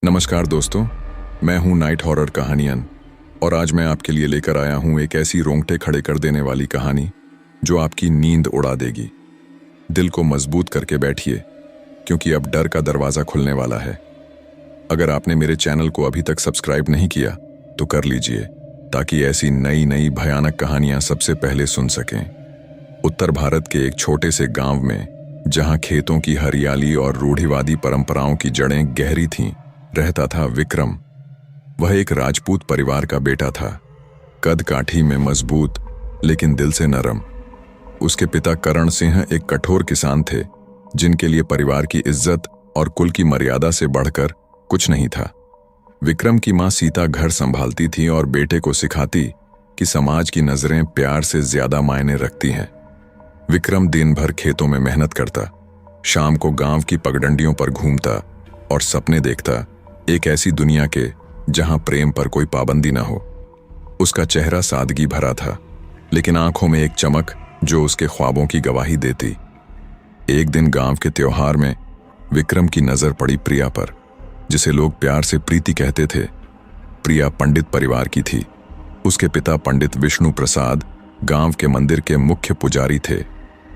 नमस्कार दोस्तों, मैं हूं नाइट हॉरर कहानियन और आज मैं आपके लिए लेकर आया हूं एक ऐसी रोंगटे खड़े कर देने वाली कहानी जो आपकी नींद उड़ा देगी। दिल को मजबूत करके बैठिए क्योंकि अब डर का दरवाज़ा खुलने वाला है। अगर आपने मेरे चैनल को अभी तक सब्सक्राइब नहीं किया तो कर लीजिए ताकि ऐसी नई नई भयानक कहानियां सबसे पहले सुन सकें। उत्तर भारत के एक छोटे से गांव में, जहां खेतों की हरियाली और रूढ़िवादी परंपराओं की जड़ें गहरी थीं, रहता था विक्रम। वह एक राजपूत परिवार का बेटा था, कद काठी में मजबूत लेकिन दिल से नरम। उसके पिता करण सिंह एक कठोर किसान थे जिनके लिए परिवार की इज्जत और कुल की मर्यादा से बढ़कर कुछ नहीं था। विक्रम की मां सीता घर संभालती थी और बेटे को सिखाती कि समाज की नजरें प्यार से ज्यादा मायने रखती हैं। विक्रम दिन भर खेतों में मेहनत करता, शाम को गांव की पगडंडियों पर घूमता और सपने देखता, एक ऐसी दुनिया के जहां प्रेम पर कोई पाबंदी न हो। उसका चेहरा सादगी भरा था लेकिन आंखों में एक चमक जो उसके ख्वाबों की गवाही देती। एक दिन गांव के त्योहार में विक्रम की नजर पड़ी प्रिया पर, जिसे लोग प्यार से प्रीति कहते थे। प्रिया पंडित परिवार की थी। उसके पिता पंडित विष्णु प्रसाद गांव के मंदिर के मुख्य पुजारी थे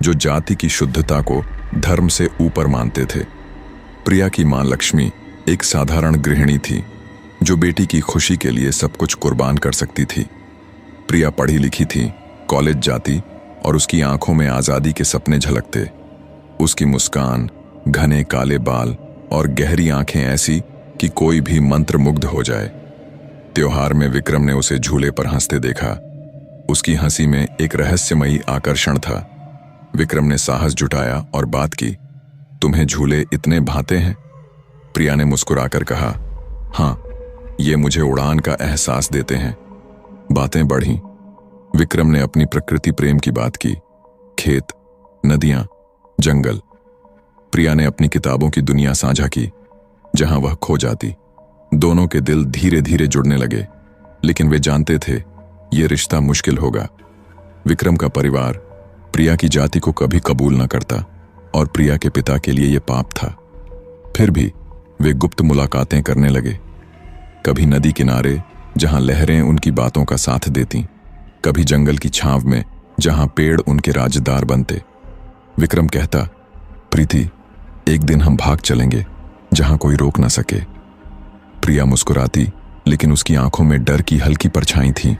जो जाति की शुद्धता को धर्म से ऊपर मानते थे। प्रिया की मां लक्ष्मी एक साधारण गृहिणी थी जो बेटी की खुशी के लिए सब कुछ कुर्बान कर सकती थी। प्रिया पढ़ी लिखी थी, कॉलेज जाती और उसकी आंखों में आजादी के सपने झलकते। उसकी मुस्कान, घने काले बाल और गहरी आंखें ऐसी कि कोई भी मंत्रमुग्ध हो जाए। त्योहार में विक्रम ने उसे झूले पर हंसते देखा। उसकी हंसी में एक रहस्यमयी आकर्षण था। विक्रम ने साहस जुटाया और बात की, तुम्हें झूले इतने भाते हैं? प्रिया ने मुस्कुराकर कहा, हाँ, ये मुझे उड़ान का एहसास देते हैं। बातें बढ़ीं। विक्रम ने अपनी प्रकृति प्रेम की बात की, खेत, नदियां, जंगल। प्रिया ने अपनी किताबों की दुनिया साझा की जहां वह खो जाती। दोनों के दिल धीरे धीरे जुड़ने लगे, लेकिन वे जानते थे ये रिश्ता मुश्किल होगा। विक्रम का परिवार प्रिया की जाति को कभी कबूल न करता और प्रिया के पिता के लिए यह पाप था। फिर भी वे गुप्त मुलाकातें करने लगे, कभी नदी किनारे जहां लहरें उनकी बातों का साथ देती, कभी जंगल की छांव में जहां पेड़ उनके राजदार बनते। विक्रम कहता, प्रीति, एक दिन हम भाग चलेंगे जहां कोई रोक न सके। प्रिया मुस्कुराती लेकिन उसकी आंखों में डर की हल्की परछाई थी।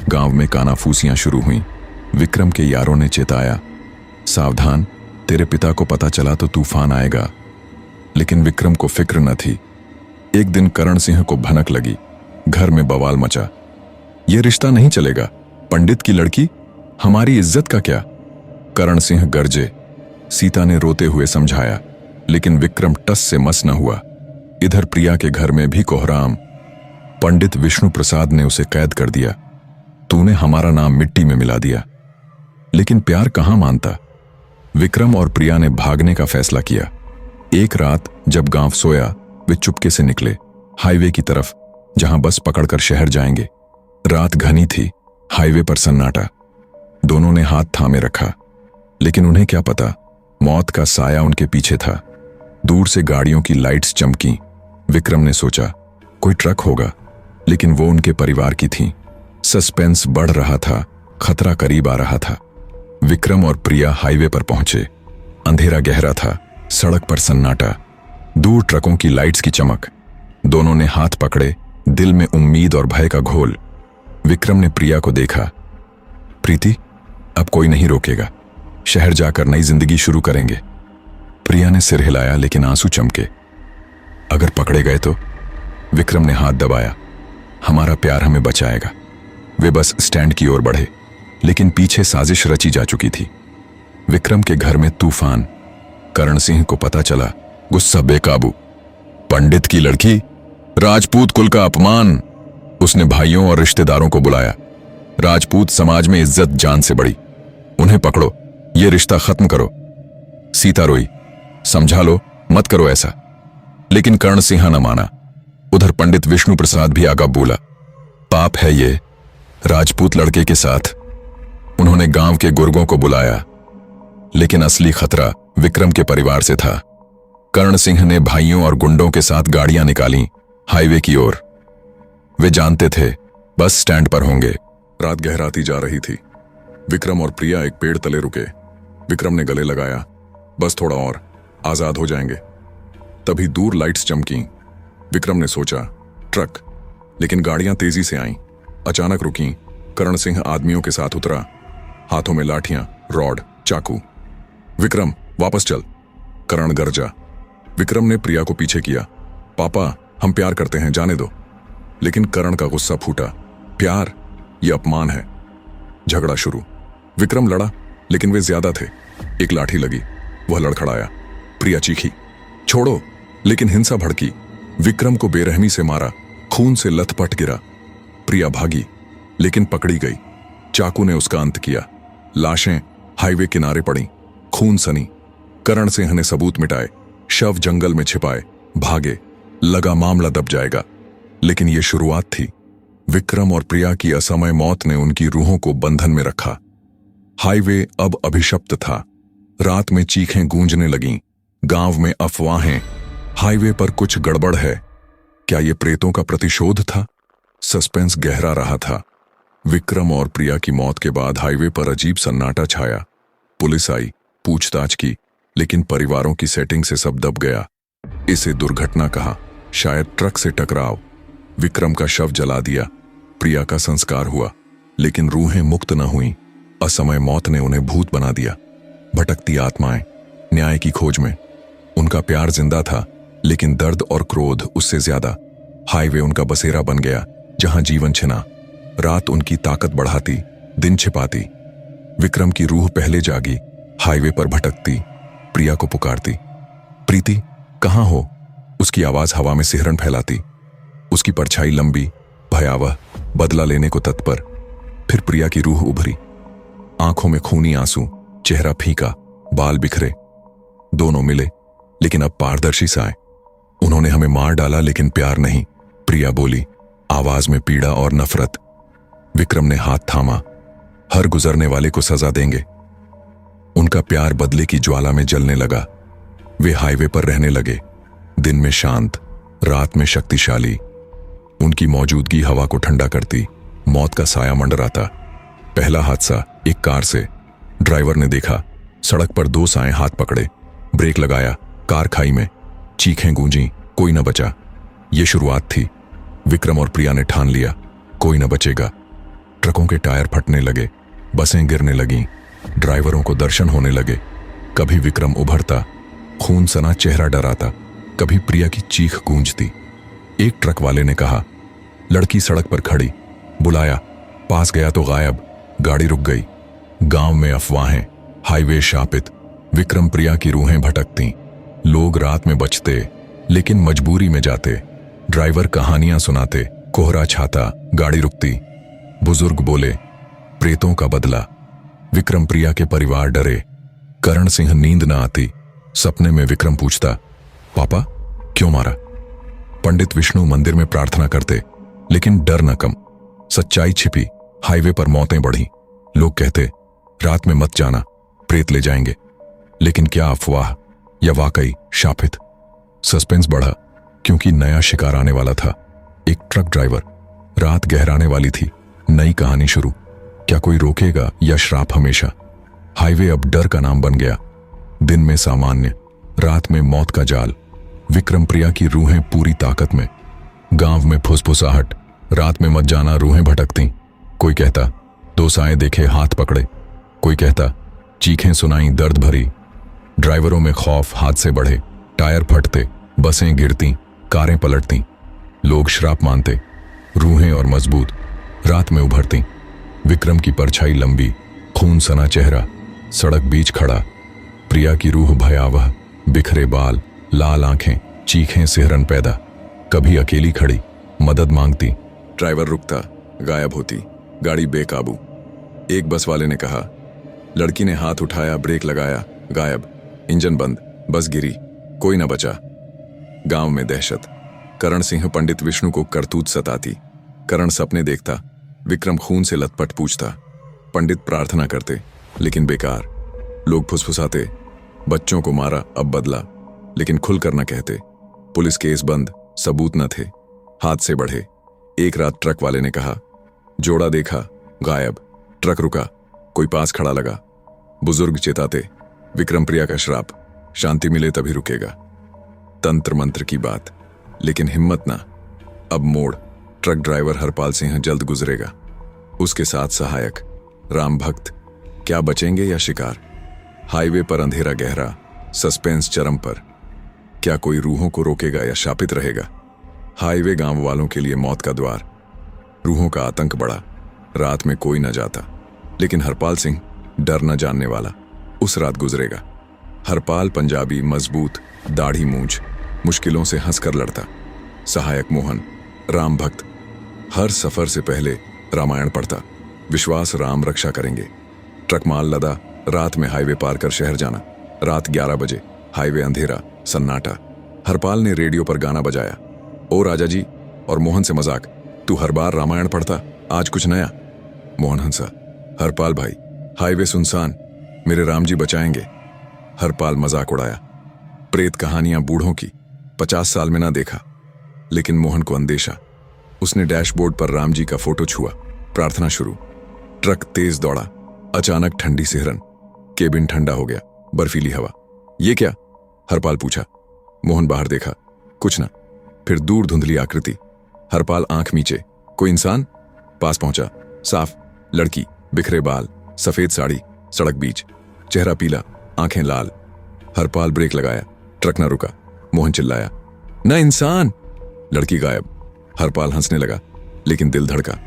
गांव में कानाफूसियां शुरू हुईं। विक्रम के यारों ने चेताया, सावधान, तेरे पिता को पता चला तो तूफान आएगा। लेकिन विक्रम को फिक्र न थी। एक दिन करण सिंह को भनक लगी, घर में बवाल मचा। यह रिश्ता नहीं चलेगा, पंडित की लड़की, हमारी इज्जत का क्या? करण सिंह गरजे। सीता ने रोते हुए समझाया, लेकिन विक्रम टस से मस न हुआ। इधर प्रिया के घर में भी कोहराम। पंडित विष्णु प्रसाद ने उसे कैद कर दिया। तूने हमारा नाम मिट्टी में मिला दिया। लेकिन प्यार कहां मानता। विक्रम और प्रिया ने भागने का फैसला किया। एक रात जब गांव सोया, वे चुपके से निकले हाईवे की तरफ, जहां बस पकड़कर शहर जाएंगे। रात घनी थी, हाईवे पर सन्नाटा। दोनों ने हाथ थामे रखा, लेकिन उन्हें क्या पता, मौत का साया उनके पीछे था। दूर से गाड़ियों की लाइट्स चमकी। विक्रम ने सोचा कोई ट्रक होगा, लेकिन वो उनके परिवार की थी। सस्पेंस बढ़ रहा था, खतरा करीब आ रहा था। विक्रम और प्रिया हाईवे पर पहुंचे। अंधेरा गहरा था, सड़क पर सन्नाटा, दूर ट्रकों की लाइट्स की चमक। दोनों ने हाथ पकड़े, दिल में उम्मीद और भय का घोल। विक्रम ने प्रिया को देखा, प्रीति, अब कोई नहीं रोकेगा, शहर जाकर नई जिंदगी शुरू करेंगे। प्रिया ने सिर हिलाया लेकिन आंसू चमके। अगर पकड़े गए तो? विक्रम ने हाथ दबाया, हमारा प्यार हमें बचाएगा। वे बस स्टैंड की ओर बढ़े, लेकिन पीछे साजिश रची जा चुकी थी। विक्रम के घर में तूफान। करण सिंह को पता चला, गुस्सा बेकाबू। पंडित की लड़की, राजपूत कुल का अपमान। उसने भाइयों और रिश्तेदारों को बुलाया। राजपूत समाज में इज्जत जान से बड़ी। उन्हें पकड़ो, यह रिश्ता खत्म करो। सीता रोई, समझा लो, मत करो ऐसा। लेकिन कर्ण सिंह न माना। उधर पंडित विष्णु प्रसाद भी आगा बोला, पाप है ये, राजपूत लड़के के साथ। उन्होंने गांव के गुर्गों को बुलाया, लेकिन असली खतरा विक्रम के परिवार से था। कर्ण सिंह ने भाइयों और गुंडों के साथ गाड़ियां निकालीं, हाईवे की ओर। वे जानते थे बस स्टैंड पर होंगे। रात गहराती जा रही थी। विक्रम और प्रिया एक पेड़ तले रुके। विक्रम ने गले लगाया, बस थोड़ा और, आजाद हो जाएंगे। तभी दूर लाइट्स चमकी। विक्रम ने सोचा ट्रक, लेकिन गाड़ियां तेजी से आईं, अचानक रुकीं। करण सिंह आदमियों के साथ उतरा, हाथों में लाठियां, रॉड, चाकू। विक्रम वापस चल, करण गरजा। विक्रम ने प्रिया को पीछे किया। पापा हम प्यार करते हैं, जाने दो। लेकिन करण का गुस्सा फूटा। प्यार, यह अपमान है। झगड़ा शुरू। विक्रम लड़ा, लेकिन वे ज्यादा थे। एक लाठी लगी, वह लड़खड़ाया। प्रिया चीखी, छोड़ो, लेकिन हिंसा भड़की। विक्रम को बेरहमी से मारा, खून से लथपथ गिरा। प्रिया भागी, लेकिन पकड़ी गई। चाकू ने उसका अंत किया। लाशें हाईवे किनारे पड़ी, खून सनी। करण सिंह ने सबूत मिटाए, शव जंगल में छिपाए, भागे। लगा मामला दब जाएगा, लेकिन यह शुरुआत थी। विक्रम और प्रिया की असमय मौत ने उनकी रूहों को बंधन में रखा। हाईवे अब अभिशप्त था। रात में चीखें गूंजने लगीं, गांव में अफवाहें, हाईवे पर कुछ गड़बड़ है। क्या यह प्रेतों का प्रतिशोध था? सस्पेंस गहरा रहा था। विक्रम और प्रिया की मौत के बाद हाईवे पर अजीब सन्नाटा छाया। पुलिस आई, पूछताछ की, लेकिन परिवारों की सेटिंग से सब दब गया। इसे दुर्घटना कहा, शायद ट्रक से टकराव। विक्रम का शव जला दिया, प्रिया का संस्कार हुआ, लेकिन रूहें मुक्त न हुईं। असमय मौत ने उन्हें भूत बना दिया। भटकती आत्माएं, न्याय की खोज में। उनका प्यार जिंदा था, लेकिन दर्द और क्रोध उससे ज्यादा। हाईवे उनका बसेरा बन गया, जहां जीवन छिना। रात उनकी ताकत बढ़ाती, दिन छिपाती। विक्रम की रूह पहले जागी, हाईवे पर भटकती, प्रिया को पुकारती। प्रीति कहां हो? उसकी आवाज हवा में सिहरन फैलाती। उसकी परछाई लंबी, भयावह, बदला लेने को तत्पर। फिर प्रिया की रूह उभरी, आंखों में खूनी आंसू, चेहरा फीका, बाल बिखरे। दोनों मिले, लेकिन अब पारदर्शी साए। उन्होंने हमें मार डाला, लेकिन प्यार नहीं, प्रिया बोली, आवाज में पीड़ा और नफरत। विक्रम ने हाथ थामा, हर गुजरने वाले को सजा देंगे। उनका प्यार बदले की ज्वाला में जलने लगा। वे हाईवे पर रहने लगे, दिन में शांत, रात में शक्तिशाली। उनकी मौजूदगी हवा को ठंडा करती, मौत का साया मंडराता। पहला हादसा एक कार से। ड्राइवर ने देखा, सड़क पर दो साएं हाथ पकड़े, ब्रेक लगाया, कार खाई में। चीखें गूंजी, कोई न बचा। ये शुरुआत थी। विक्रम और प्रिया ने ठान लिया, कोई न बचेगा। ट्रकों के टायर फटने लगे, बसें गिरने लगीं, ड्राइवरों को दर्शन होने लगे। कभी विक्रम उभरता, खून सना चेहरा डराता, कभी प्रिया की चीख गूंजती। एक ट्रक वाले ने कहा, लड़की सड़क पर खड़ी, बुलाया, पास गया तो गायब। गाड़ी रुक गई। गांव में अफवाहें, हाईवे शापित। विक्रम प्रिया की रूहें भटकती। लोग रात में बचते, लेकिन मजबूरी में जाते। ड्राइवर कहानियां सुनाते, कोहरा छाता, गाड़ी रुकती। बुजुर्ग बोले, प्रेतों का बदला। विक्रम प्रिया के परिवार डरे। करण सिंह नींद न आती। सपने में विक्रम पूछता, पापा क्यों मारा? पंडित विष्णु मंदिर में प्रार्थना करते, लेकिन डर न कम। सच्चाई छिपी, हाईवे पर मौतें बढ़ी। लोग कहते, रात में मत जाना, प्रेत ले जाएंगे। लेकिन क्या अफवाह या वाकई शापित? सस्पेंस बढ़ा, क्योंकि नया शिकार आने वाला था। एक ट्रक ड्राइवर। रात गहराने वाली थी, नई कहानी शुरू। क्या कोई रोकेगा या श्राप हमेशा? हाईवे अब डर का नाम बन गया। दिन में सामान्य, रात में मौत का जाल। विक्रम प्रिया की रूहें पूरी ताकत में। गांव में फुसफुसाहट, रात में मत जाना, रूहें भटकती। कोई कहता, दो साए देखे, हाथ पकड़े। कोई कहता, चीखें सुनाई, दर्द भरी। ड्राइवरों में खौफ, हादसे बढ़े, टायर फटते, बसें गिरती, कारें पलटती। लोग श्राप मानते। रूहें और मजबूत, रात में उभरती। विक्रम की परछाई लंबी, खून सना चेहरा, सड़क बीच खड़ा। प्रिया की रूह भयावह, बिखरे बाल, लाल आंखें, चीखें सिहरन पैदा। कभी अकेली खड़ी, मदद मांगती। ड्राइवर रुकता, गायब होती, गाड़ी बेकाबू। एक बस वाले ने कहा, लड़की ने हाथ उठाया, ब्रेक लगाया, गायब। इंजन बंद, बस गिरी, कोई न बचा। गांव में दहशत। करण सिंह पंडित विष्णु को करतूत सताती। करण सपने देखता, विक्रम खून से लथपथ पूछता। पंडित प्रार्थना करते, लेकिन बेकार। लोग फुसफुसाते, बच्चों को मारा, अब बदला, लेकिन खुलकर न कहते। पुलिस केस बंद, सबूत न थे। हाथ से बढ़े। एक रात ट्रक वाले ने कहा, जोड़ा देखा, गायब। ट्रक रुका, कोई पास खड़ा लगा। बुजुर्ग चेताते, विक्रम प्रिया का श्राप, शांति मिले तभी रुकेगा। तंत्र मंत्र की बात, लेकिन हिम्मत ना। अब मोड़, ट्रक ड्राइवर हरपाल सिंह जल्द गुजरेगा, उसके साथ सहायक राम भक्त। क्या बचेंगे या शिकार? हाईवे पर अंधेरा गहरा, सस्पेंस चरम पर। क्या कोई रूहों को रोकेगा या शापित रहेगा? हाईवे गांव वालों के लिए मौत का द्वार, रूहों का आतंक बढ़ा। रात में कोई न जाता, लेकिन हरपाल सिंह डर न जानने वाला उस रात गुजरेगा। हरपाल पंजाबी, मजबूत, दाढ़ी मूंछ, मुश्किलों से हंसकर लड़ता। सहायक मोहन, राम भक्त, हर सफर से पहले रामायण पढ़ता, विश्वास राम रक्षा करेंगे। ट्रक माल लदा, रात में हाईवे पार कर शहर जाना। रात 11 बजे, हाईवे अंधेरा, सन्नाटा। हरपाल ने रेडियो पर गाना बजाया, ओ राजा जी, और मोहन से मजाक, तू हर बार रामायण पढ़ता, आज कुछ नया? मोहन हंसा, हरपाल भाई, हाईवे सुनसान, मेरे राम जी बचाएंगे। हरपाल मजाक उड़ाया, प्रेत कहानियां बूढ़ों की, 50 साल में ना देखा। लेकिन मोहन को अंदेशा। उसने डैशबोर्ड पर राम जी का फोटो छुआ, प्रार्थना शुरू। ट्रक तेज दौड़ा, अचानक ठंडी सिहरन, केबिन ठंडा हो गया, बर्फीली हवा। ये क्या? हरपाल पूछा। मोहन बाहर देखा, कुछ ना। फिर दूर धुंधली आकृति। हरपाल आंख मीचे, कोई इंसान? पास पहुंचा, साफ, लड़की, बिखरे बाल, सफेद साड़ी, सड़क बीच, चेहरा पीला, आंखें लाल। हरपाल ब्रेक लगाया, ट्रक न रुका। मोहन चिल्लाया, न इंसान! लड़की गायब। हरपाल हंसने लगा, लेकिन दिल धड़का।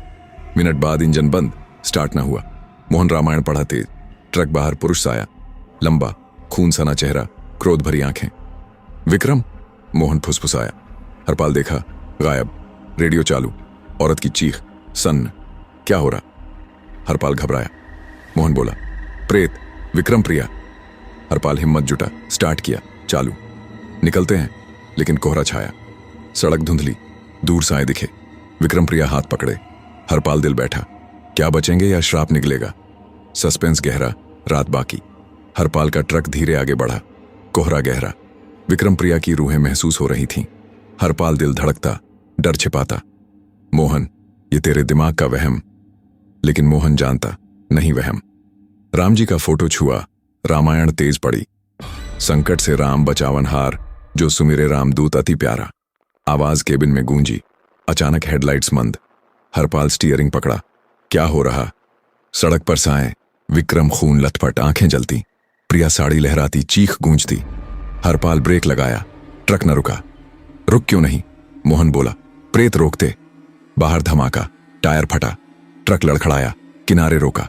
मिनट बाद इंजन बंद, स्टार्ट ना हुआ। मोहन रामायण पढ़ा तेज। ट्रक बाहर पुरुष साया, लंबा, खून सना चेहरा, क्रोध भरी आंखें। विक्रम! मोहन फुसफुसाया। हरपाल देखा, गायब। रेडियो चालू, औरत की चीख, सन्न। क्या हो रहा? हरपाल घबराया। मोहन बोला, प्रेत, विक्रम प्रिया। हरपाल हिम्मत जुटा, स्टार्ट किया, चालू। निकलते हैं, लेकिन कोहरा छाया, सड़क धुंधली, दूर साए दिखे। विक्रम प्रिया हाथ पकड़े। हरपाल दिल बैठा, क्या बचेंगे या श्राप निकलेगा? सस्पेंस गहरा, रात बाकी। हरपाल का ट्रक धीरे आगे बढ़ा, कोहरा गहरा। विक्रम प्रिया की रूहें महसूस हो रही थीं। हरपाल दिल धड़कता, डर छिपाता। मोहन, ये तेरे दिमाग का वहम। लेकिन मोहन जानता, नहीं वहम। राम जी का फोटो छुआ, रामायण तेज पड़ी। संकट से राम बचावनहार, जो सुमिरे रामदूत अति प्यारा। आवाज केबिन में गूंजी। अचानक हेडलाइट्स मंद। हरपाल स्टीयरिंग पकड़ा। क्या हो रहा? सड़क पर साए, विक्रम खून लथपथ, आंखें जलती। प्रिया साड़ी लहराती, चीख गूंजती। हरपाल ब्रेक लगाया, ट्रक न रुका। रुक क्यों नहीं? मोहन बोला, प्रेत रोकते। बाहर धमाका, टायर फटा, ट्रक लड़खड़ाया, किनारे रोका।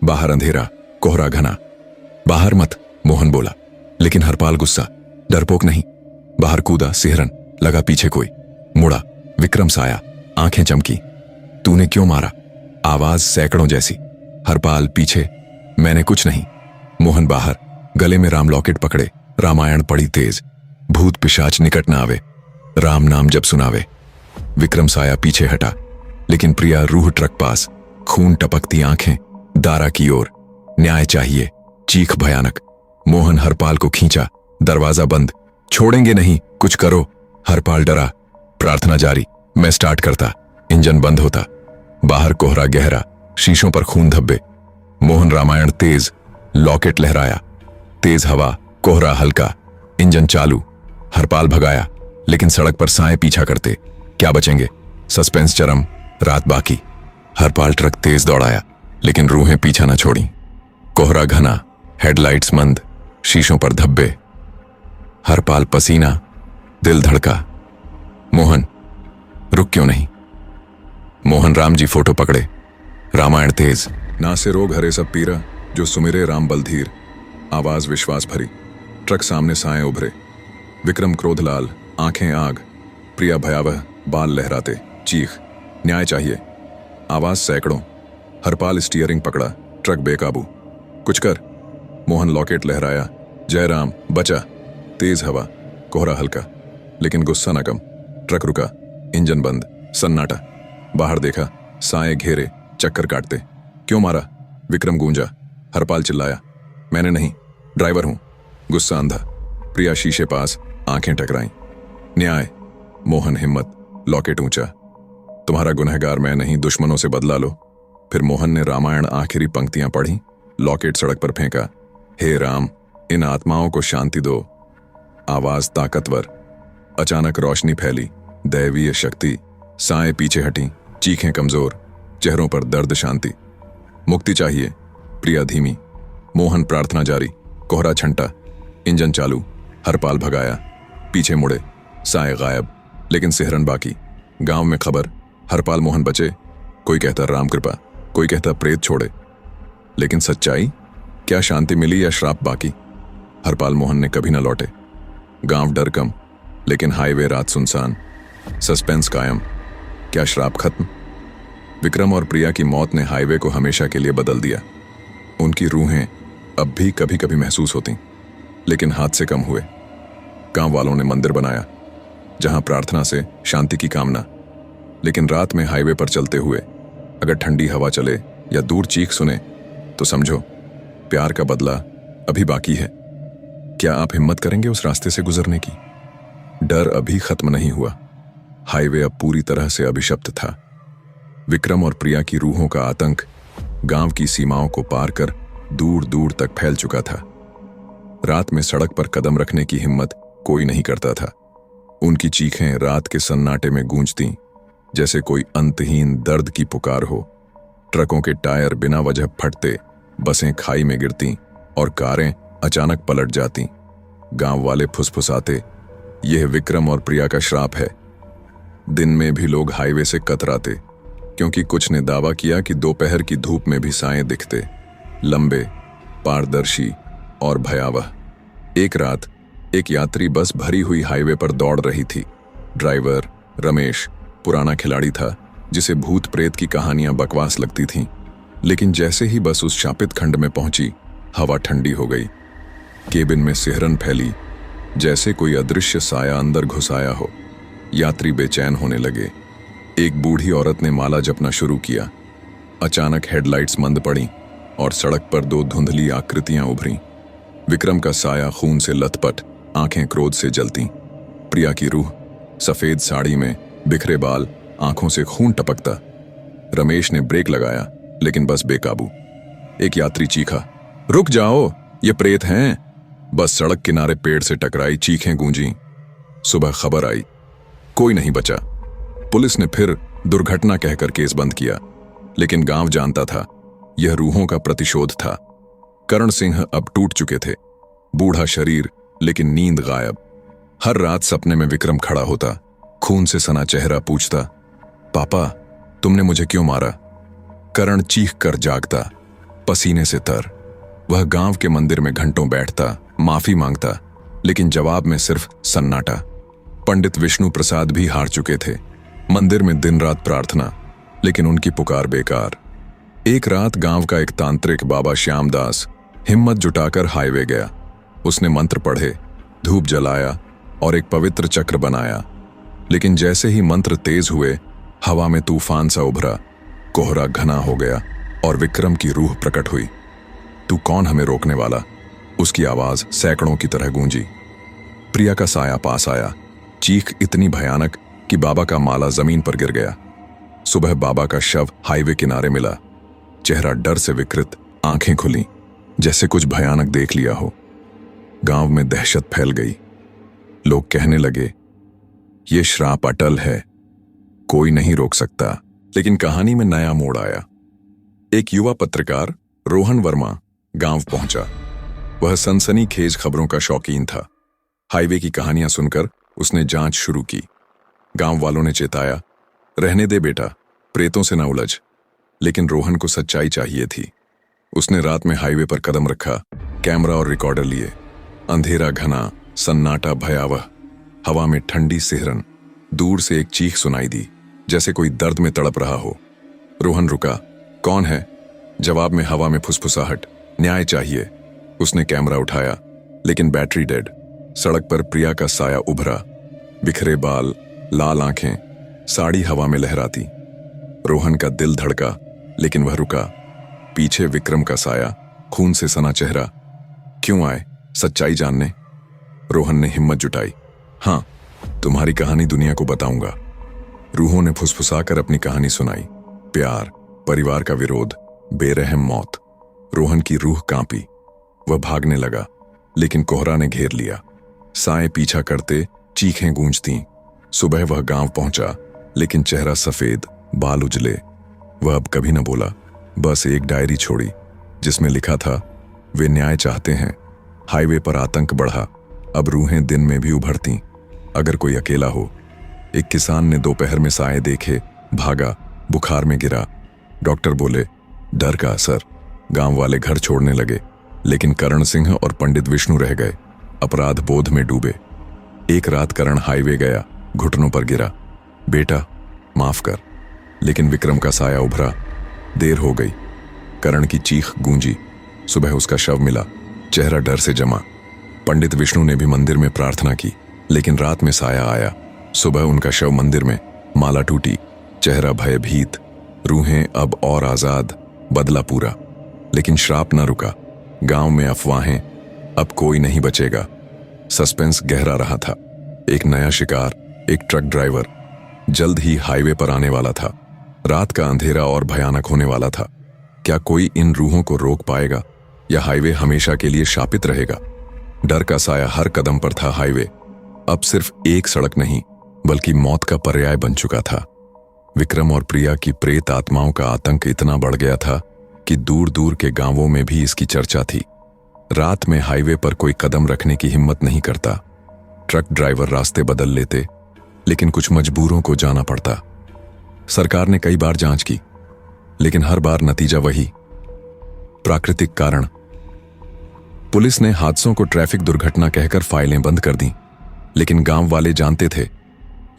बाहर अंधेरा, कोहरा घना। बाहर मत, मोहन बोला, लेकिन हरपाल गुस्सा, डरपोक नहीं। बाहर कूदा, सिहरन, लगा पीछे कोई। मुड़ा, विक्रम साया, आंखें चमकी। तूने क्यों मारा? आवाज सैकड़ों जैसी। हरपाल पीछे, मैंने कुछ नहीं। मोहन बाहर, गले में राम लॉकेट पकड़े, रामायण पड़ी तेज। भूत पिशाच निकट न आवे, राम नाम जब सुनावे। विक्रम साया पीछे हटा, लेकिन प्रिया रूह ट्रक पास, खून टपकती आंखें, दारा की ओर। न्याय चाहिए, चीख भयानक। मोहन हरपाल को खींचा, दरवाजा बंद। छोड़ेंगे नहीं, कुछ करो। हरपाल डरा, प्रार्थना जारी। मैं स्टार्ट करता, इंजन बंद होता। बाहर कोहरा गहरा, शीशों पर खून धब्बे। मोहन रामायण तेज, लॉकेट लहराया। तेज हवा, कोहरा हल्का, इंजन चालू। हरपाल भगाया, लेकिन सड़क पर साए पीछा करते। क्या बचेंगे? सस्पेंस चरम, रात बाकी। हरपाल ट्रक तेज दौड़ाया, लेकिन रूहें पीछा न छोड़ी। कोहरा घना, हेडलाइट्स मंद, शीशों पर धब्बे। हरपाल पसीना, दिल धड़का। मोहन, रुक क्यों नहीं? मोहन राम जी फोटो पकड़े, रामायण तेज। ना से रोग हरे सब पीरा, जो सुमिरे राम बलधीर। आवाज विश्वास भरी। ट्रक सामने साए उभरे। विक्रम क्रोधलाल, आंखें आग। प्रिया भयावह, बाल लहराते, चीख, न्याय चाहिए। आवाज सैकड़ों। हरपाल स्टीयरिंग पकड़ा, ट्रक बेकाबू। कुछ कर। मोहन लॉकेट लहराया, जय राम, बचा। तेज हवा, कोहरा हल्का, लेकिन गुस्सा न कम। ट्रक रुका, इंजन बंद, सन्नाटा। बाहर देखा, साए घेरे, चक्कर काटते। क्यों मारा? विक्रम गूंजा। हरपाल चिल्लाया, मैंने नहीं, ड्राइवर हूं। गुस्सा अंधा। प्रिया शीशे पास, आंखें टकराई। न्याय। मोहन हिम्मत, लॉकेट ऊंचा। तुम्हारा गुनहगार मैं नहीं, दुश्मनों से बदला लो। फिर मोहन ने रामायण आखिरी पंक्तियां पढ़ी, लॉकेट सड़क पर फेंका। हे राम, इन आत्माओं को शांति दो। आवाज ताकतवर, अचानक रोशनी फैली, दैवीय शक्ति। साएं पीछे हटी, चीखें कमजोर, चेहरों पर दर्द शांति। मुक्ति चाहिए, प्रिया धीमी। मोहन प्रार्थना जारी, कोहरा छंटा, इंजन चालू, हरपाल भगाया। पीछे मुड़े, साए गायब, लेकिन सिहरन बाकी। गांव में खबर, हरपाल मोहन बचे। कोई कहता राम कृपा, कोई कहता प्रेत छोड़े। लेकिन सच्चाई क्या? शांति मिली या श्राप बाकी? हरपाल मोहन ने कभी न लौटे। गांव डर कम, लेकिन हाईवे रात सुनसान। सस्पेंस कायम। क्या श्राप खत्म? विक्रम और प्रिया की मौत ने हाईवे को हमेशा के लिए बदल दिया। उनकी रूहें अब भी कभी कभी महसूस होती, लेकिन हादसे कम हुए। गांव वालों ने मंदिर बनाया, जहां प्रार्थना से शांति की कामना। लेकिन रात में हाईवे पर चलते हुए अगर ठंडी हवा चले या दूर चीख सुने तो समझो प्यार का बदला अभी बाकी है। क्या आप हिम्मत करेंगे उस रास्ते से गुजरने की? डर अभी खत्म नहीं हुआ। हाईवे अब पूरी तरह से अभिशप्त था। विक्रम और प्रिया की रूहों का आतंक गांव की सीमाओं को पार कर दूर दूर तक फैल चुका था। रात में सड़क पर कदम रखने की हिम्मत कोई नहीं करता था। उनकी चीखें रात के सन्नाटे में गूंजती, जैसे कोई अंतहीन दर्द की पुकार हो। ट्रकों के टायर बिना वजह फटते, बसें खाई में गिरती और कारें अचानक पलट जाती। गांव वाले फुसफुसाते, यह विक्रम और प्रिया का श्राप है। दिन में भी लोग हाईवे से कतराते, क्योंकि कुछ ने दावा किया कि दोपहर की धूप में भी साएं दिखते, लंबे, पारदर्शी और भयावह। एक रात एक यात्री बस भरी हुई हाईवे पर दौड़ रही थी। ड्राइवर रमेश पुराना खिलाड़ी था, जिसे भूत प्रेत की कहानियां बकवास लगती थीं। लेकिन जैसे ही बस उस शापित खंड में पहुंची, हवा ठंडी हो गई। केबिन में सिहरन फैली, जैसे कोई अदृश्य साया अंदर घुसाया हो। यात्री बेचैन होने लगे। एक बूढ़ी औरत ने माला जपना शुरू किया। अचानक हेडलाइट्स मंद पड़ी और सड़क पर दो धुंधली आकृतियां उभरी। विक्रम का साया खून से लथपथ, आंखें क्रोध से जलती। प्रिया की रूह सफेद साड़ी में, बिखरे बाल, आंखों से खून टपकता। रमेश ने ब्रेक लगाया, लेकिन बस बेकाबू। एक यात्री चीखा, रुक जाओ, ये प्रेत हैं। बस सड़क किनारे पेड़ से टकराई, चीखें गूंजी। सुबह खबर आई, कोई नहीं बचा। पुलिस ने फिर दुर्घटना कहकर केस बंद किया, लेकिन गांव जानता था यह रूहों का प्रतिशोध था। करण सिंह अब टूट चुके थे, बूढ़ा शरीर लेकिन नींद गायब। हर रात सपने में विक्रम खड़ा होता, खून से सना चेहरा, पूछता, पापा तुमने मुझे क्यों मारा? करण चीख कर जागता, पसीने से तर। वह गांव के मंदिर में घंटों बैठता, माफी मांगता, लेकिन जवाब में सिर्फ सन्नाटा। पंडित विष्णु प्रसाद भी हार चुके थे। मंदिर में दिन रात प्रार्थना, लेकिन उनकी पुकार बेकार। एक रात गांव का एक तांत्रिक बाबा श्यामदास हिम्मत जुटाकर हाईवे गया। उसने मंत्र पढ़े, धूप जलाया और एक पवित्र चक्र बनाया। लेकिन जैसे ही मंत्र तेज हुए, हवा में तूफान सा उभरा। कोहरा घना हो गया और विक्रम की रूह प्रकट हुई। तू कौन हमें रोकने वाला? उसकी आवाज सैकड़ों की तरह गूंजी। प्रिया का साया पास आया, चीख इतनी भयानक कि बाबा का माला जमीन पर गिर गया। सुबह बाबा का शव हाईवे किनारे मिला, चेहरा डर से विकृत, आंखें खुली, जैसे कुछ भयानक देख लिया हो। गांव में दहशत फैल गई। लोग कहने लगे, ये श्राप अटल है, कोई नहीं रोक सकता। लेकिन कहानी में नया मोड़ आया। एक युवा पत्रकार रोहन वर्मा गांव पहुंचा। वह सनसनीखेज खबरों का शौकीन था। हाईवे की कहानियां सुनकर उसने जांच शुरू की। गांव वालों ने चेताया, रहने दे बेटा, प्रेतों से न उलझ। लेकिन रोहन को सच्चाई चाहिए थी। उसने रात में हाईवे पर कदम रखा, कैमरा और रिकॉर्डर लिए। अंधेरा घना, सन्नाटा भयावह, हवा में ठंडी सिहरन। दूर से एक चीख सुनाई दी, जैसे कोई दर्द में तड़प रहा हो। रोहन रुका, कौन है? जवाब में हवा में फुसफुसाहट, न्याय चाहिए। उसने कैमरा उठाया, लेकिन बैटरी डेड। सड़क पर प्रिया का साया उभरा, बिखरे बाल, लाल आंखें, साड़ी हवा में लहराती। रोहन का दिल धड़का, लेकिन वह रुका। पीछे विक्रम का साया, खून से सना चेहरा। क्यों आए? सच्चाई जानने? रोहन ने हिम्मत जुटाई, हाँ, तुम्हारी कहानी दुनिया को बताऊंगा। रूहों ने फुसफुसाकर अपनी कहानी सुनाई। प्यार, परिवार का विरोध, बेरहम मौत। रोहन की रूह कांपी। वह भागने लगा, लेकिन कोहरा ने घेर लिया। साएं पीछा करते, चीखें गूंजती। सुबह वह गांव पहुंचा, लेकिन चेहरा सफेद, बाल उजले। वह अब कभी न बोला, बस एक डायरी छोड़ी जिसमें लिखा था, वे न्याय चाहते हैं। हाईवे पर आतंक बढ़ा। अब रूहें दिन में भी उभरती। अगर कोई अकेला हो। एक किसान ने दोपहर में साए देखे, भागा, बुखार में गिरा। डॉक्टर बोले, डर का असर। गांव वाले घर छोड़ने लगे, लेकिन करण सिंह और पंडित विष्णु रह गए, अपराध बोध में डूबे। एक रात करण हाईवे गया, घुटनों पर गिरा, बेटा माफ कर। लेकिन विक्रम का साया उभरा। देर हो गई। करण की चीख गूंजी। सुबह उसका शव मिला, चेहरा डर से जमा। पंडित विष्णु ने भी मंदिर में प्रार्थना की, लेकिन रात में साया आया। सुबह उनका शव मंदिर में, माला टूटी, चेहरा भयभीत। रूहें अब और आजाद, बदला पूरा। लेकिन श्राप न रुका। गांव में अफवाहें, अब कोई नहीं बचेगा। सस्पेंस गहरा रहा था। एक नया शिकार, एक ट्रक ड्राइवर जल्द ही हाईवे पर आने वाला था। रात का अंधेरा और भयानक होने वाला था। क्या कोई इन रूहों को रोक पाएगा, या हाईवे हमेशा के लिए शापित रहेगा? डर का साया हर कदम पर था। हाईवे अब सिर्फ एक सड़क नहीं, बल्कि मौत का पर्याय बन चुका था। विक्रम और प्रिया की प्रेत आत्माओं का आतंक इतना बढ़ गया था कि दूर दूर के गांवों में भी इसकी चर्चा थी। रात में हाईवे पर कोई कदम रखने की हिम्मत नहीं करता। ट्रक ड्राइवर रास्ते बदल लेते, लेकिन कुछ मजबूरों को जाना पड़ता। सरकार ने कई बार जांच की, लेकिन हर बार नतीजा वही, प्राकृतिक कारण। पुलिस ने हादसों को ट्रैफिक दुर्घटना कहकर फाइलें बंद कर दी, लेकिन गांव वाले जानते थे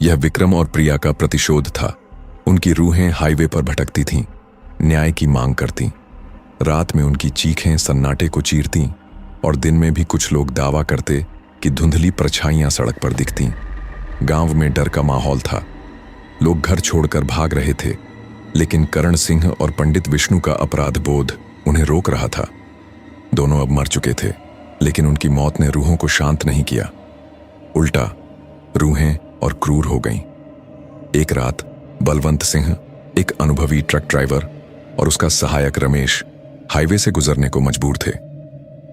यह विक्रम और प्रिया का प्रतिशोध था। उनकी रूहें हाईवे पर भटकती थीं, न्याय की मांग करती। रात में उनकी चीखें सन्नाटे को चीरती, और दिन में भी कुछ लोग दावा करते कि धुंधली परछाइयां सड़क पर दिखतीं। गांव में डर का माहौल था। लोग घर छोड़कर भाग रहे थे, लेकिन करण सिंह और पंडित विष्णु का अपराध बोध उन्हें रोक रहा था। दोनों अब मर चुके थे, लेकिन उनकी मौत ने रूहों को शांत नहीं किया। उल्टा रूहें और क्रूर हो गईं। एक रात बलवंत सिंह, एक अनुभवी ट्रक ड्राइवर, और उसका सहायक रमेश हाईवे से गुजरने को मजबूर थे।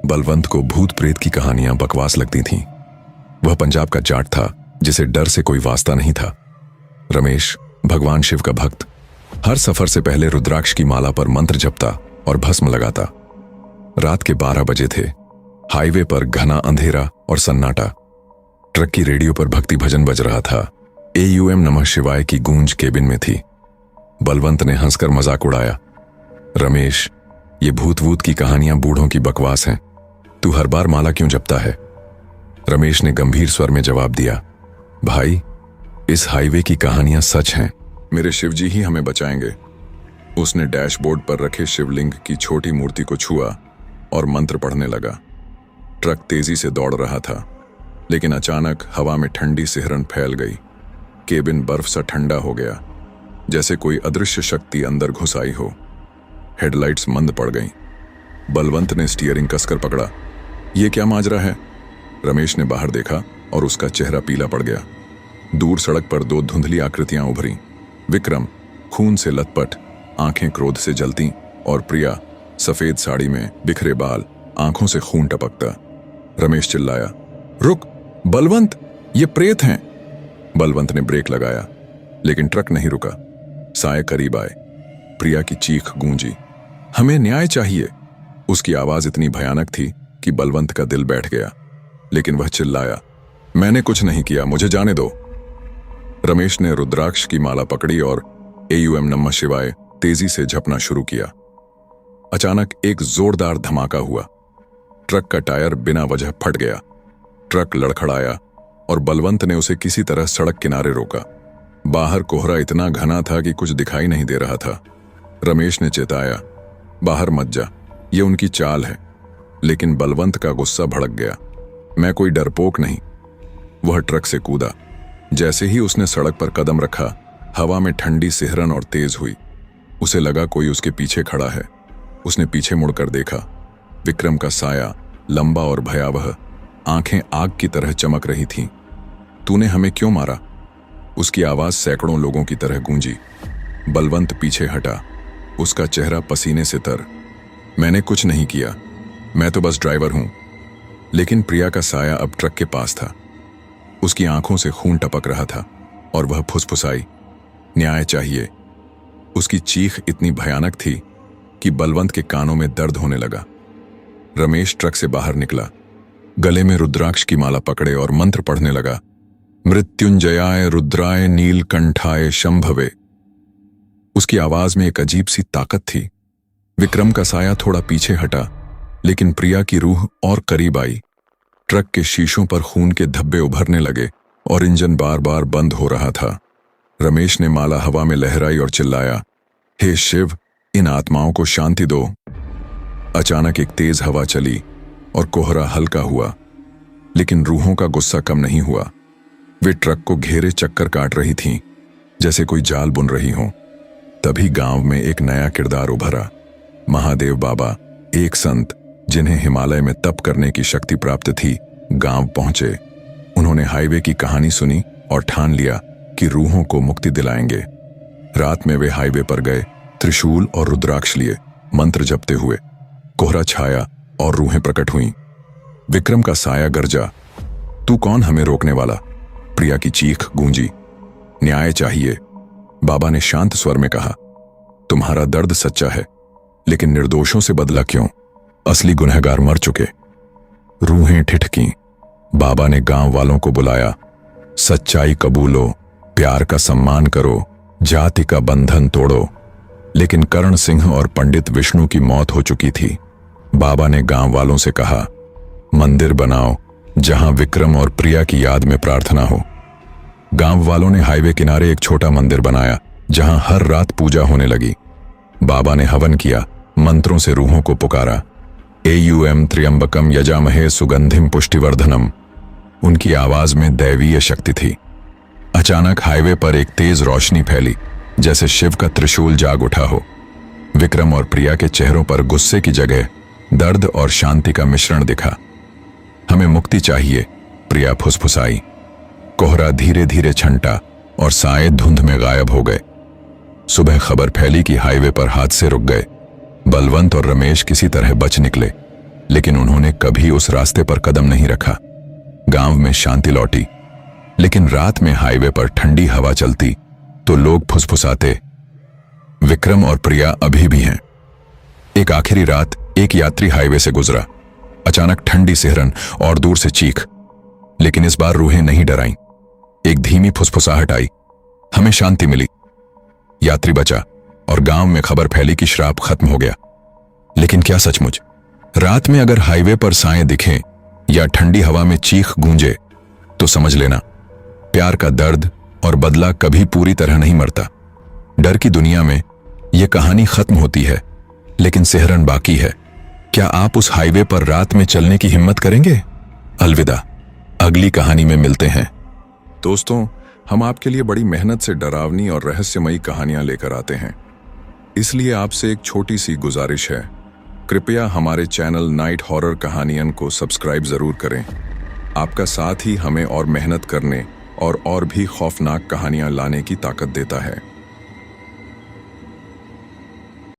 बलवंत को भूत प्रेत की कहानियां बकवास लगती थीं। वह पंजाब का जाट था, जिसे डर से कोई वास्ता नहीं था। रमेश भगवान शिव का भक्त, हर सफर से पहले रुद्राक्ष की माला पर मंत्र जपता और भस्म लगाता। रात के 12 बजे थे। हाईवे पर घना अंधेरा और सन्नाटा। ट्रक की रेडियो पर भक्ति भजन बज रहा था। AUM नमः शिवाय की गूंज केबिन में थी। बलवंत ने हंसकर मजाक उड़ाया, रमेश, ये भूत वूत की कहानियां बूढ़ों की बकवास हैं। तू हर बार माला क्यों जपता है? रमेश ने गंभीर स्वर में जवाब दिया, भाई, इस हाईवे की कहानियां सच हैं। मेरे शिवजी ही हमें बचाएंगे। उसने डैशबोर्ड पर रखे शिवलिंग की छोटी मूर्ति को छुआ और मंत्र पढ़ने लगा। ट्रक तेजी से दौड़ रहा था, लेकिन अचानक हवा में ठंडी सिहरन फैल गई। केबिन बर्फ सा ठंडा हो गया, जैसे कोई अदृश्य शक्ति अंदर घुस आई हो। हेडलाइट्स मंद पड़ गईं। बलवंत ने स्टीयरिंग कसकर पकड़ा। यह क्या माजरा है? रमेश ने बाहर देखा और उसका चेहरा पीला पड़ गया। दूर सड़क पर 2 धुंधली आकृतियां उभरी। विक्रम खून से लथपथ, आंखें क्रोध से जलती, और प्रिया सफेद साड़ी में, बिखरे बाल, आंखों से खून टपकता। रमेश चिल्लाया, रुक बलवंत, ये प्रेत हैं। बलवंत ने ब्रेक लगाया, लेकिन ट्रक नहीं रुका। साए करीब आए। प्रिया की चीख गूंजी, हमें न्याय चाहिए। उसकी आवाज इतनी भयानक थी कि बलवंत का दिल बैठ गया, लेकिन वह चिल्लाया, मैंने कुछ नहीं किया, मुझे जाने दो। रमेश ने रुद्राक्ष की माला पकड़ी और AUM नमः शिवाय तेजी से झपना शुरू किया। अचानक एक जोरदार धमाका हुआ। ट्रक का टायर बिना वजह फट गया। ट्रक लड़खड़ाया और बलवंत ने उसे किसी तरह सड़क किनारे रोका। बाहर कोहरा इतना घना था कि कुछ दिखाई नहीं दे रहा था। रमेश ने चेताया, बाहर मत जा, ये उनकी चाल है। लेकिन बलवंत का गुस्सा भड़क गया। मैं कोई डरपोक नहीं। वह ट्रक से कूदा। जैसे ही उसने सड़क पर कदम रखा, हवा में ठंडी सिहरन और तेज हुई। उसे लगा कोई उसके पीछे खड़ा है। उसने पीछे मुड़कर देखा। विक्रम का साया, लंबा और भयावह, आंखें आग की तरह चमक रही थीं। तूने हमें क्यों मारा? उसकी आवाज सैकड़ों लोगों की तरह गूंजी। बलवंत पीछे हटा, उसका चेहरा पसीने से तर। मैंने कुछ नहीं किया, मैं तो बस ड्राइवर हूं। लेकिन प्रिया का साया अब ट्रक के पास था। उसकी आंखों से खून टपक रहा था और वह फुसफुसाई, न्याय चाहिए। उसकी चीख इतनी भयानक थी कि बलवंत के कानों में दर्द होने लगा। रमेश ट्रक से बाहर निकला, गले में रुद्राक्ष की माला पकड़े और मंत्र पढ़ने लगा। मृत्युंजयाय रुद्राय नीलकंठाय शंभवे। उसकी आवाज में एक अजीब सी ताकत थी। विक्रम का साया थोड़ा पीछे हटा, लेकिन प्रिया की रूह और करीब आई। ट्रक के शीशों पर खून के धब्बे उभरने लगे और इंजन बार बार बंद हो रहा था। रमेश ने माला हवा में लहराई और चिल्लाया, हे शिव, इन आत्माओं को शांति दो। अचानक एक तेज हवा चली और कोहरा हल्का हुआ, लेकिन रूहों का गुस्सा कम नहीं हुआ। वे ट्रक को घेरे चक्कर काट रही थीं, जैसे कोई जाल बुन रही हो। तभी गांव में एक नया किरदार उभरा। महादेव बाबा, एक संत जिन्हें हिमालय में तप करने की शक्ति प्राप्त थी, गांव पहुंचे। उन्होंने हाईवे की कहानी सुनी और ठान लिया कि रूहों को मुक्ति दिलाएंगे। रात में वे हाईवे पर गए, त्रिशूल और रुद्राक्ष लिए, मंत्र जपते हुए। कोहरा छाया और रूहें प्रकट हुईं। विक्रम का साया गरजा, तू कौन हमें रोकने वाला? प्रिया की चीख गूंजी, न्याय चाहिए। बाबा ने शांत स्वर में कहा, तुम्हारा दर्द सच्चा है, लेकिन निर्दोषों से बदला क्यों? असली गुनहगार मर चुके। रूहें ठिठकीं। बाबा ने गांव वालों को बुलाया, सच्चाई कबूलो, प्यार का सम्मान करो, जाति का बंधन तोड़ो। लेकिन करण सिंह और पंडित विष्णु की मौत हो चुकी थी। बाबा ने गांव वालों से कहा, मंदिर बनाओ जहां विक्रम और प्रिया की याद में प्रार्थना हो। गांव वालों ने हाईवे किनारे एक छोटा मंदिर बनाया, जहां हर रात पूजा होने लगी। बाबा ने हवन किया, मंत्रों से रूहों को पुकारा। एयूएम त्र्यंबकम यजामहे सुगंधिम पुष्टिवर्धनम। उनकी आवाज में दैवीय शक्ति थी। अचानक हाईवे पर एक तेज रोशनी फैली, जैसे शिव का त्रिशूल जाग उठा हो। विक्रम और प्रिया के चेहरों पर गुस्से की जगह दर्द और शांति का मिश्रण दिखा। हमें मुक्ति चाहिए, प्रिया फुसफुसाई। कोहरा धीरे धीरे छंटा और साए धुंध में गायब हो गए। सुबह खबर फैली कि हाईवे पर हादसे रुक गए। बलवंत और रमेश किसी तरह बच निकले, लेकिन उन्होंने कभी उस रास्ते पर कदम नहीं रखा। गांव में शांति लौटी, लेकिन रात में हाईवे पर ठंडी हवा चलती तो लोग फुसफुसाते, विक्रम और प्रिया अभी भी हैं। एक आखिरी रात एक यात्री हाईवे से गुजरा। अचानक ठंडी सिहरन और दूर से चीख, लेकिन इस बार रूहें नहीं डराईं। एक धीमी फुसफुसाहट आई, हमें शांति मिली। यात्री बचा और गांव में खबर फैली कि श्राप खत्म हो गया। लेकिन क्या सचमुच? रात में अगर हाईवे पर साएं दिखें या ठंडी हवा में चीख गूंजे, तो समझ लेना, प्यार का दर्द और बदला कभी पूरी तरह नहीं मरता। डर की दुनिया में यह कहानी खत्म होती है, लेकिन सिहरन बाकी है। क्या आप उस हाईवे पर रात में चलने की हिम्मत करेंगे? अलविदा, अगली कहानी में मिलते हैं। दोस्तों, हम आपके लिए बड़ी मेहनत से डरावनी और रहस्यमयी कहानियां लेकर आते हैं, इसलिए आपसे एक छोटी सी गुजारिश है, कृपया हमारे चैनल नाइट हॉरर कहानियन को सब्सक्राइब जरूर करें। आपका साथ ही हमें और मेहनत करने और भी खौफनाक कहानियां लाने की ताकत देता है।